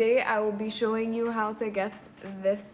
today I will be showing you how to get this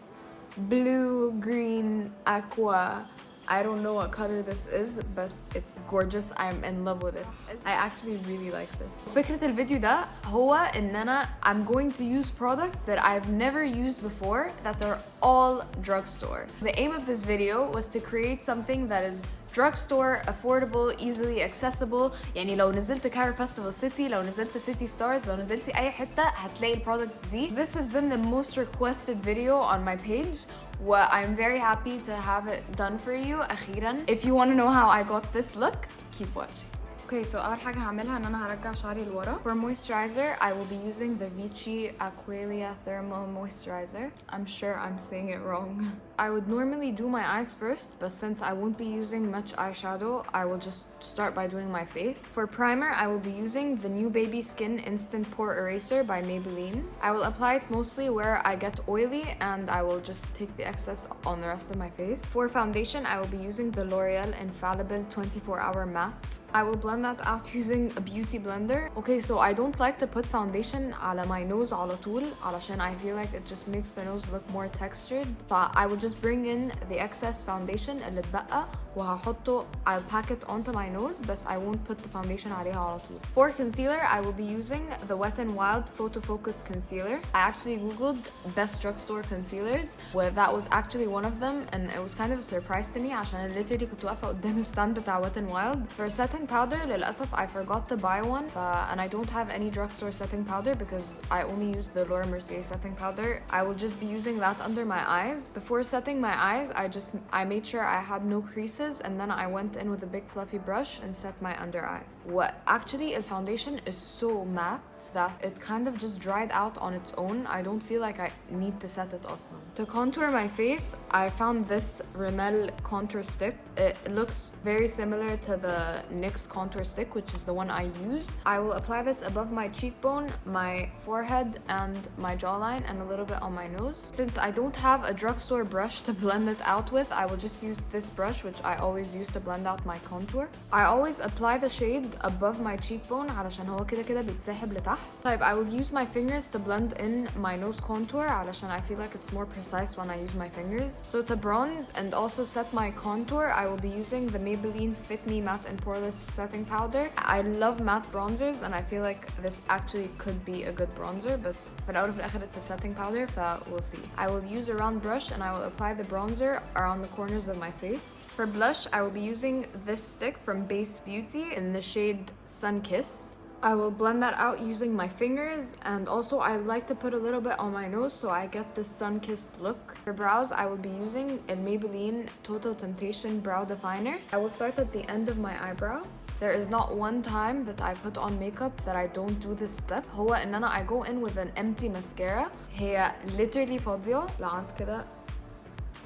blue, green, aqua. I don't know what color this is, but it's gorgeous. I'm in love with it. I actually really like this. فكرة الفيديو ده هو إن I'm going to use products that I've never used before that are all drugstore. The aim of this video was to create something that is drugstore, affordable, easily accessible. يعني لو نزلت كايرو فestival city، لو نزلت city stars، لو نزلت أي حتة هتلاقي البرودكتس دي. This has been the most requested video on my page. Well, I'm very happy to have it done for you أخيراً. If you want to know how I got this look, keep watching. Okay, so أول حاجة هعملها إن أنا هرجع شعري لورا. For moisturizer, I will be using the VICHY Aqualia Thermal Moisturizer. I'm sure I'm saying it wrong. I would normally do my eyes first, but since I won't be using much eyeshadow, I will just start by doing my face. For primer, I will be using the New Baby Skin Instant Pore Eraser by Maybelline. I will apply it mostly where I get oily, and I will just take the excess on the rest of my face. For foundation, I will be using the L'Oreal Infallible 24-Hour Matte. I will blend that out using a beauty blender. Okay, so I don't like to put foundation على my nose على طول علشان I feel like it just makes the nose look more textured. But I will just bring in the excess foundation اللي اتبقى وهحطه. I'll pack it onto my nose, but I won't put the foundation عليها على طول. For concealer, I will be using the Wet n Wild Photofocus concealer. I actually googled best drugstore concealers, where that was actually one of them, and it was kind of a surprise to me عشان literally كنت واقفة قدام الستاند بتاع Wet n Wild. For setting powder, للأسف I forgot to buy one, and I don't have any drugstore setting powder because I only use the Laura Mercier setting powder. I will just be using that under my eyes. Before setting my eyes, I made sure I had no creases, and then I went in with a big fluffy brush and set my under eyes. What actually the foundation is so matte that it kind of just dried out on its own. I don't feel like I need to set it also. To contour my face, I found this Rimmel contour stick. It looks very similar to the NYX contour stick, which is the one I use. I will apply this above my cheekbone, my forehead, and my jawline, and a little bit on my nose. Since I don't have a drugstore brush to blend it out with, I will just use this brush, which I always use to blend out my contour. I always apply the shade above my cheekbone علشان هو كده كده بيتسحب لتحت. طيب, I will use my fingers to blend in my nose contour علشان I feel like it's more precise when I use my fingers. So to bronze and also set my contour, I will be using the Maybelline Fit Me Matte and Poreless Setting Powder. I love matte bronzers, and I feel like this actually could be a good bronzer, but في الأول وفي الآخر it's a setting powder, ف we'll see. I will use a round brush and I will apply the bronzer around the corners of my face. For blush, I will be using this stick from Base Beauty in the shade Sun Kiss. I will blend that out using my fingers, and also I like to put a little bit on my nose so I get this sun-kissed look. For brows, I will be using a Maybelline Total Temptation Brow Definer. I will start at the end of my eyebrow. There is not one time that I put on makeup that I don't do this step. هو إن أنا I go in with an empty mascara. هي literally فاضية لعند كده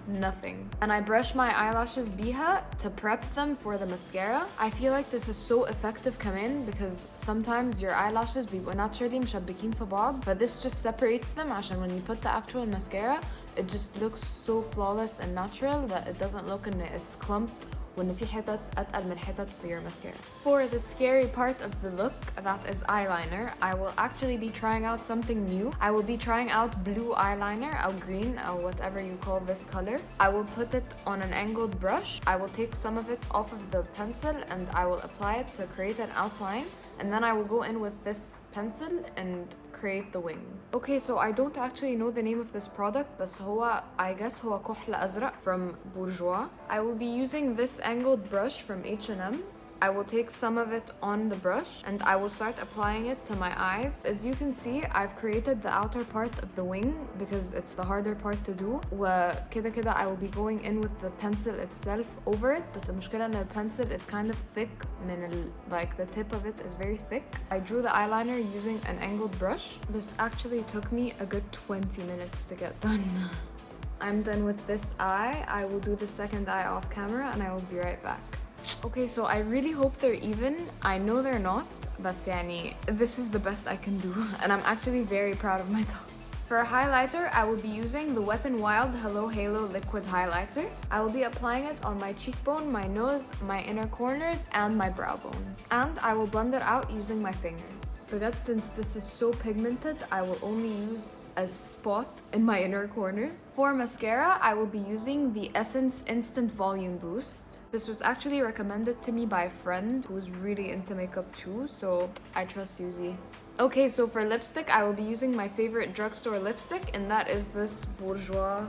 nothing, and I brush my eyelashes بيها to prep them for the mascara. I feel like this is so effective كمان because sometimes your eyelashes بيبقوا naturally مشبكين في بعض, but this just separates them عشان when you put the actual mascara, it just looks so flawless and natural that it doesn't look in it's clumped وإن في حتت أتقل من حتت for your mascara. For the scary part of the look, that is eyeliner, I will actually be trying out something new. I will be trying out blue eyeliner, or green, or whatever you call this color. I will put it on an angled brush. I will take some of it off of the pencil and I will apply it to create an outline. And then I will go in with this pencil and create the wing. Okay, so I don't actually know the name of this product, but I guess هو كحل أزرق from Bourjois. I will be using this angled brush from H&M. I will take some of it on the brush and I will start applying it to my eyes. As you can see, I've created the outer part of the wing because it's the harder part to do. وكده كده I will be going in with the pencil itself over it. بس المشكلة إن pencil it's kind of thick like the tip of it is very thick. I drew the eyeliner using an angled brush. This actually took me a good 20 minutes to get done. I'm done with this eye. I will do the second eye off camera and I will be right back. Okay, so I really hope they're even. I know they're not, but يعني, this is the best I can do, and I'm actually very proud of myself. For a highlighter, I will be using the Wet n Wild Hello Halo Liquid Highlighter. I will be applying it on my cheekbone, my nose, my inner corners, and my brow bone. And I will blend it out using my fingers. But since this is so pigmented, I will only use a spot in my inner corners. For mascara, I will be using the Essence Instant Volume Boost. This was actually recommended to me by a friend who's really into makeup too, so I trust Yuzi. Okay, so for lipstick, I will be using my favorite drugstore lipstick, and that is this Bourjois.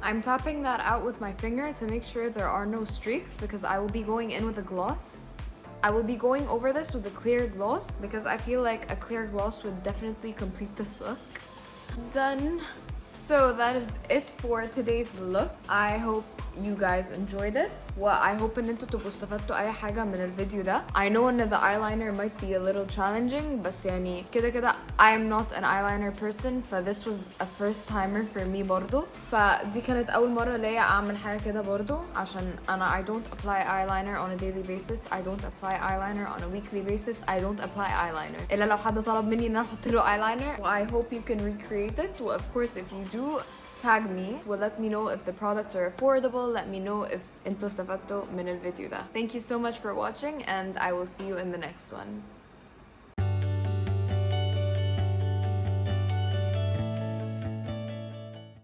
I'm tapping that out with my finger to make sure there are no streaks because I will be going in with a gloss. I will be going over this with a clear gloss because I feel like a clear gloss would definitely complete this look. Done. So that is it for today's look. I hope you guys enjoyed it. I hope ان انتوا تبقوا استفدتوا اي حاجة من الفيديو ده. I know ان the eyeliner might be a little challenging, بس يعني كده I'm not an eyeliner person, this was a first timer for me برضو. فدي كانت أول مرة ليا أعمل حاجة كده برضو عشان أنا I don't apply eyeliner on a daily basis. I don't apply eyeliner on a weekly basis. I don't apply eyeliner. إلا لو حد طلب مني إن أنا أحط له eyeliner. I hope you can recreate it. Of course, if you do, tag me. Let me know if the products are affordable. Let me know if انتوا استفدتوا من الفيديو ده. Thank you so much for watching and I will see you in the next one.